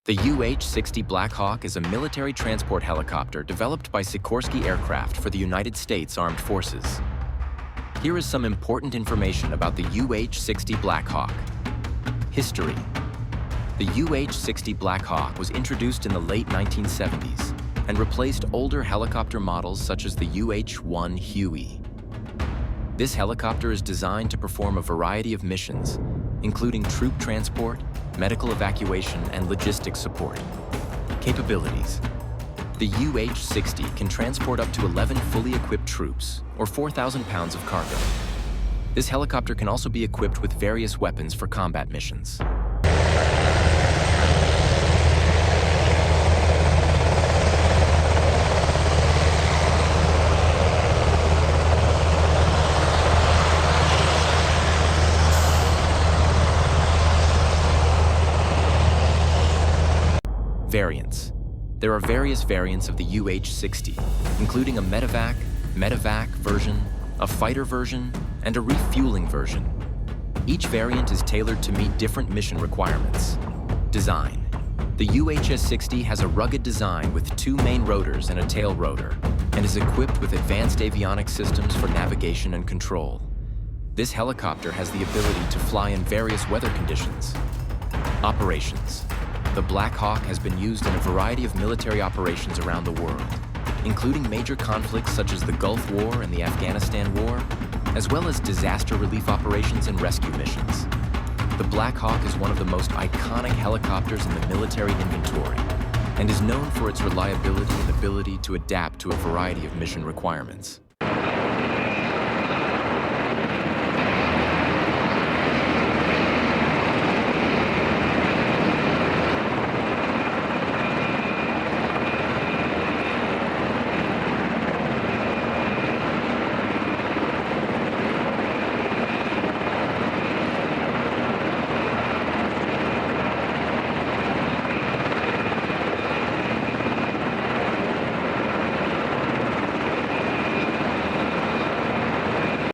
The UH-60 Black Hawk is a military transport helicopter developed by Sikorsky Aircraft for the United States Armed Forces. Here is some important information about the UH-60 Black Hawk. History. The UH-60 Black Hawk was introduced in the late 1970s and replaced older helicopter models such as the UH-1 Huey. This helicopter is designed to perform a variety of missions, including troop transport, medical evacuation, and logistics support. Capabilities. The UH-60 can transport up to 11 fully equipped troops, or 4,000 pounds of cargo. This helicopter can also be equipped with various weapons for combat missions. Variants. There are various variants of the UH-60, including a medevac version, a fighter version, and a refueling version. Each variant is tailored to meet different mission requirements. Design. The UH-60 has a rugged design with two main rotors and a tail rotor, and is equipped with advanced avionics systems for navigation and control. This helicopter has the ability to fly in various weather conditions. Operations. The Black Hawk has been used in a variety of military operations around the world, including major conflicts such as the Gulf War and the Afghanistan War, as well as disaster relief operations and rescue missions. The Black Hawk is one of the most iconic helicopters in the military inventory and is known for its reliability and ability to adapt to a variety of mission requirements.